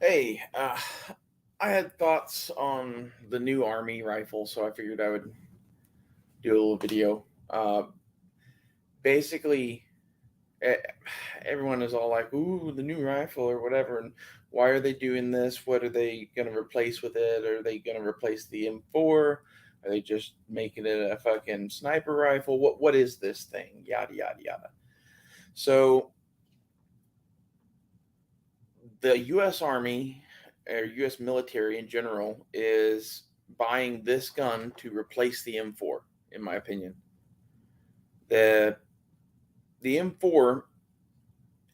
Hey, I had thoughts on the new Army rifle, so I figured I would do a little video. Basically, e- everyone is all like, "Ooh, the new rifle" or whatever, and why are they doing this? What are they going to replace with it? Are they going to replace the M4? Are they just making it a fucking sniper rifle? What is this thing? Yada yada yada. So the U.S. Army or U.S. military in general is buying this gun to replace the M4, in my opinion. The the M4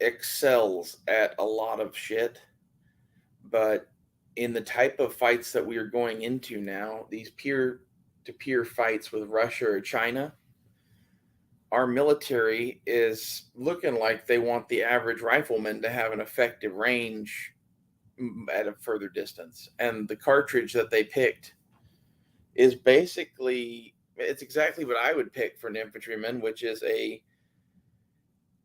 excels at a lot of shit, but in the type of fights that we are going into now, these peer to peer fights with Russia or China, our military is looking like they want the average rifleman to have an effective range at a further distance. And the cartridge that they picked is basically it's exactly what I would pick for an infantryman, which is a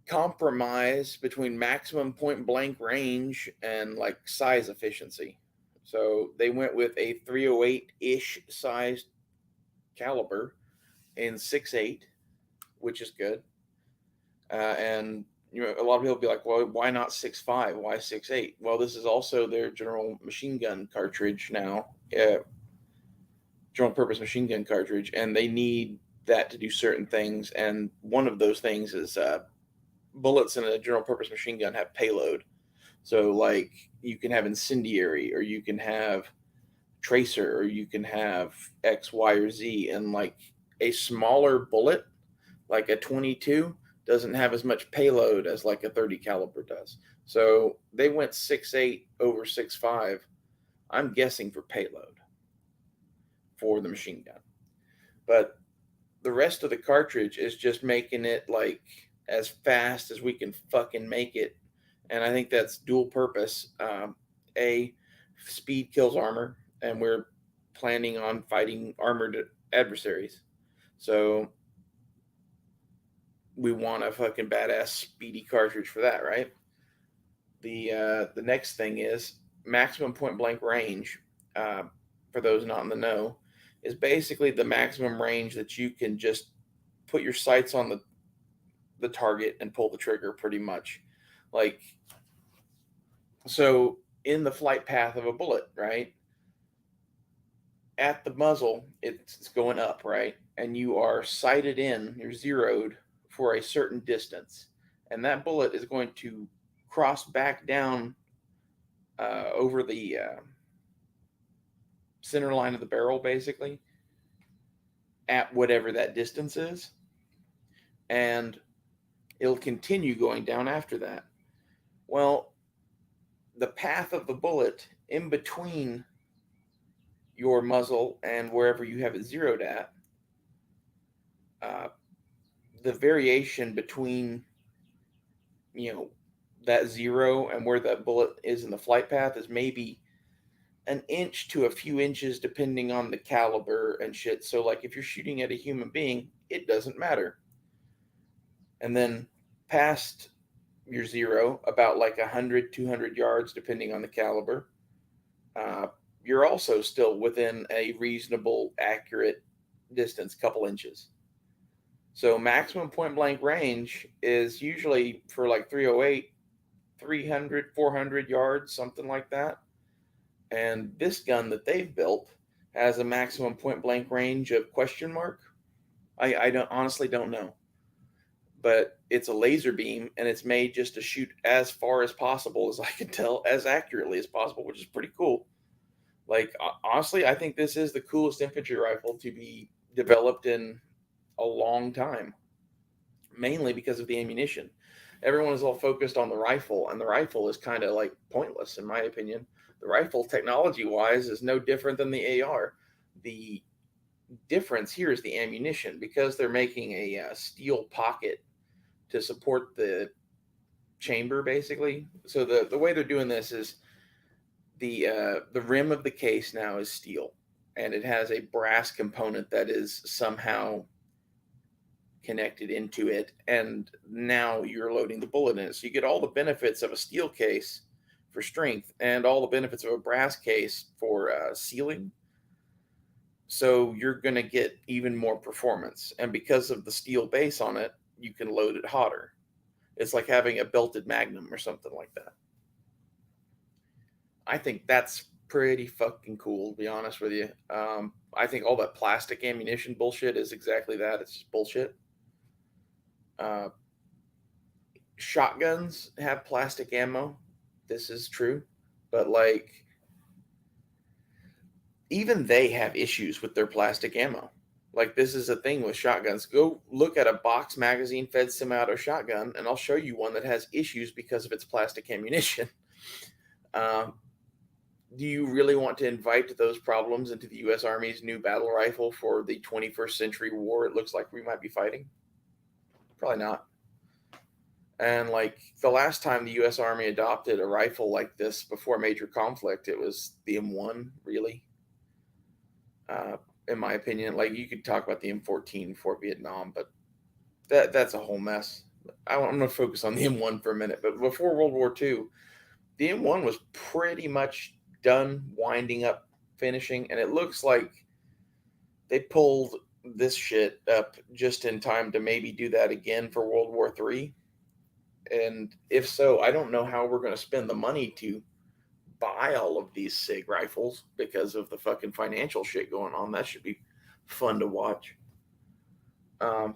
compromise between maximum point blank range and like size efficiency. So they went with a 308 ish sized caliber in 6.8, which is good. And a lot of people be like, well, why not 6.5? Why 6.8? Well, this is also their general machine gun cartridge now, general purpose machine gun cartridge, and they need that to do certain things. And one of those things is bullets in a general purpose machine gun have payload. So, like, you can have incendiary, or you can have tracer, or you can have X, Y, or Z. And like a smaller bullet, like a 22, doesn't have as much payload as like a 30 caliber does. So they went 6.8 over 6.5. I'm guessing for payload for the machine gun. But the rest of the cartridge is just making it like as fast as we can fucking make it. And I think that's dual purpose. A, speed kills armor, and we're planning on fighting armored adversaries. So we want a fucking badass speedy cartridge for that, right? The next thing is maximum point blank range. Uh, for those not in the know, is basically the maximum range that you can just put your sights on the target and pull the trigger pretty much. Like, so in the flight path of a bullet, right? At the muzzle, it's going up, right? And you are sighted in, you're zeroed for a certain distance. And that bullet is going to cross back down over the center line of the barrel, basically, at whatever that distance is. And it'll continue going down after that. Well, the path of the bullet in between your muzzle and wherever you have it zeroed at, uh, the variation between you know that zero and where that bullet is in the flight path is maybe an inch to a few inches depending on the caliber and shit. So like if you're shooting at a human being, it doesn't matter. And then past your zero, about like 100, 200 yards depending on the caliber, uh, you're also still within a reasonable accurate distance, couple inches. So maximum point blank range is usually for like 308, 300, 400 yards, something like that. And this gun that they've built has a maximum point blank range of question mark. I don't honestly don't know, but it's a laser beam and it's made just to shoot as far as possible, as I can tell, as accurately as possible, which is pretty cool. Like, honestly, I think this is the coolest infantry rifle to be developed in a long time, mainly because of the ammunition. Everyone is all focused on the rifle, and the rifle is kind of like pointless, in my opinion. The rifle, technology wise, is no different than the AR. The difference here is the ammunition, because they're making a steel pocket to support the chamber, basically. So the way they're doing this is the rim of the case now is steel, and it has a brass component that is somehow connected into it, and now you're loading the bullet in it. So you get all the benefits of a steel case for strength and all the benefits of a brass case for sealing. So you're going to get even more performance. And because of the steel base on it, you can load it hotter. It's like having a belted magnum or something like that. I think that's pretty fucking cool, to be honest with you. I think all that plastic ammunition bullshit is exactly that. It's just bullshit. Uh, Shotguns have plastic ammo. This is true. But, like, even they have issues with their plastic ammo. Like, this is a thing with shotguns. Go look at a box magazine fed semi-auto shotgun, and I'll show you one that has issues because of its plastic ammunition. Um, do you really want to invite those problems into the U.S. Army's new battle rifle for the 21st century war it looks like we might be fighting? Probably not. And like the last time the U.S. Army adopted a rifle like this before a major conflict, it was the M1, really. Uh, in my opinion, like you could talk about the M14 before Vietnam, but that's a whole mess. I'm going to focus on the M1 for a minute. But before World War II, the M1 was pretty much done winding up, finishing, and it looks like they pulled this shit up just in time to maybe do that again for World War III. And if so, I don't know how we're going to spend the money to buy all of these SIG rifles because of the fucking financial shit going on. That should be fun to watch. Um,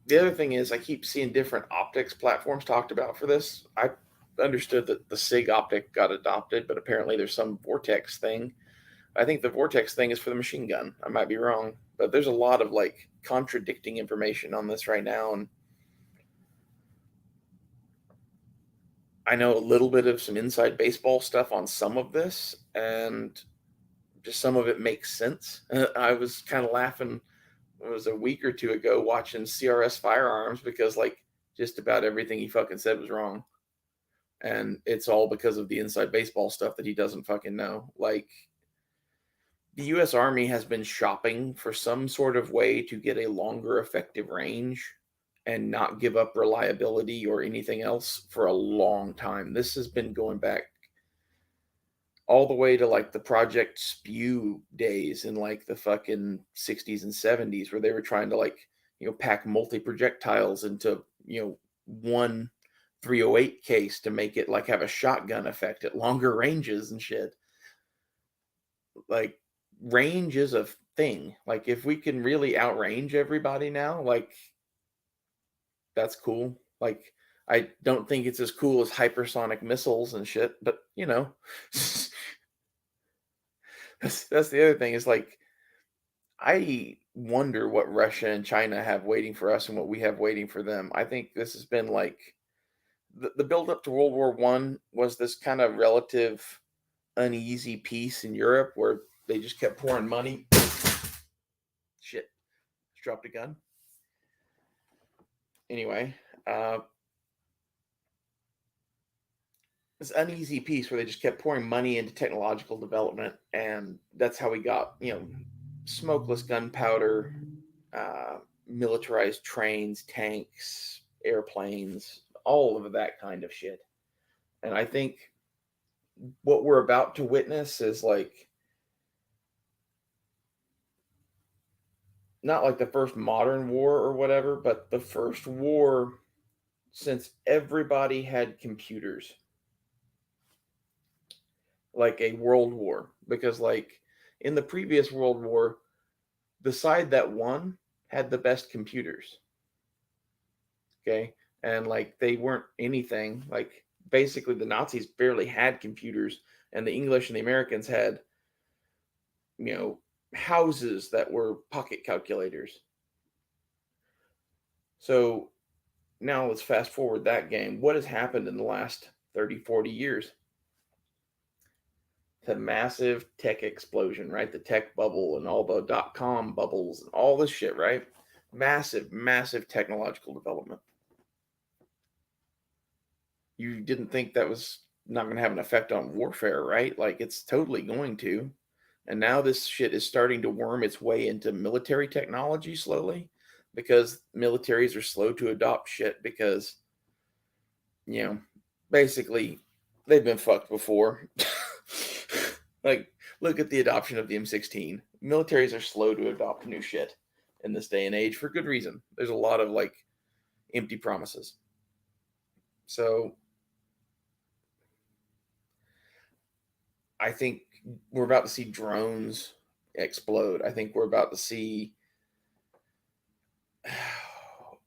the other thing is, I keep seeing different optics platforms talked about for this. I understood that the SIG optic got adopted, but apparently there's some Vortex thing. I think the Vortex thing is for the machine gun. I might be wrong, but there's a lot of like contradicting information on this right now, and I know a little bit of some inside baseball stuff on some of this, and just some of it makes sense. I was kind of laughing. It was a week or two ago watching CRS Firearms because like just about everything he fucking said was wrong, and it's all because of the inside baseball stuff that he doesn't fucking know. Like the U.S. Army has been shopping for some sort of way to get a longer effective range and not give up reliability or anything else for a long time. This has been going back all the way to like the Project Spew days in like the fucking 60s and 70s where they were trying to like, pack multi projectiles into, one 308 case to make it like have a shotgun effect at longer ranges and shit. Like range is a thing. Like if we can really outrange everybody now, like that's cool. Like I don't think it's as cool as hypersonic missiles and shit, but that's the other thing is like I wonder what Russia and China have waiting for us and what we have waiting for them. I think this has been like the build up to World War One was this kind of relative uneasy peace in Europe where they just kept pouring money. Shit, dropped a gun. Anyway, this uneasy peace where they just kept pouring money into technological development, and that's how we got smokeless gunpowder, militarized trains, tanks, airplanes, all of that kind of shit. And I think what we're about to witness is like not like the first modern war or whatever, but the first war since everybody had computers, like a world war. Because like in the previous world war, the side that won had the best computers. Okay. And like they weren't anything. Like basically the Nazis barely had computers, and the English and the Americans had, you know, houses that were pocket calculators. So now let's fast forward that game. What has happened in the last 30, 40 years? The massive tech explosion, right? The tech bubble and all the .com bubbles and all this shit, right? Massive, massive technological development. You didn't think that was not going to have an effect on warfare, right? Like it's totally going to. And now this shit is starting to worm its way into military technology slowly because militaries are slow to adopt shit because you know, basically they've been fucked before. Like, look at the adoption of the M16. Militaries are slow to adopt new shit in this day and age for good reason. There's a lot of like empty promises. So I think we're about to see drones explode. I think we're about to see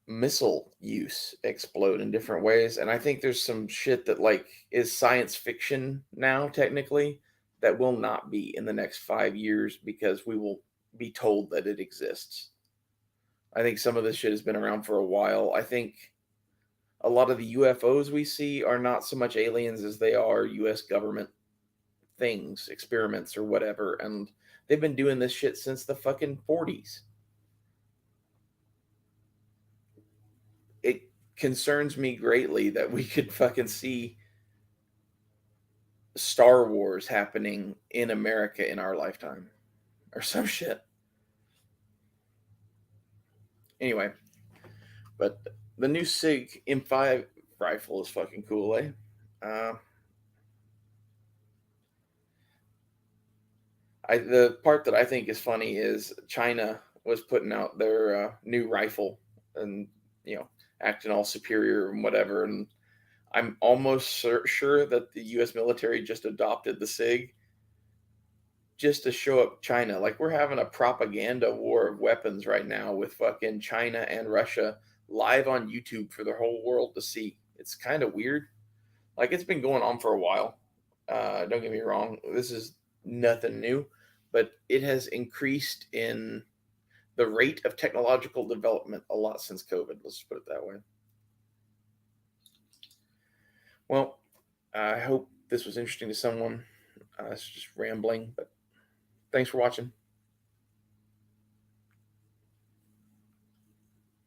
missile use explode in different ways. And I think there's some shit that like is science fiction now, technically, that will not be in the next 5 years because we will be told that it exists. I think some of this shit has been around for a while. I think a lot of the UFOs we see are not so much aliens as they are US government things, experiments or whatever. And they've been doing this shit since the fucking 40s. It concerns me greatly that we could fucking see Star Wars happening in America in our lifetime or some shit. Anyway, but the new SIG M5 rifle is fucking cool, eh? Uh, the part that I think is funny is China was putting out their new rifle and acting all superior and whatever, and I'm almost sure that the U.S. military just adopted the SIG just to show up China. Like we're having a propaganda war of weapons right now with fucking China and Russia live on YouTube for the whole world to see. It's kind of weird. Like it's been going on for a while. Don't get me wrong. This is nothing new, but it has increased in the rate of technological development a lot since COVID. Let's just put it that way. Well, I hope this was interesting to someone. It's just rambling, but thanks for watching.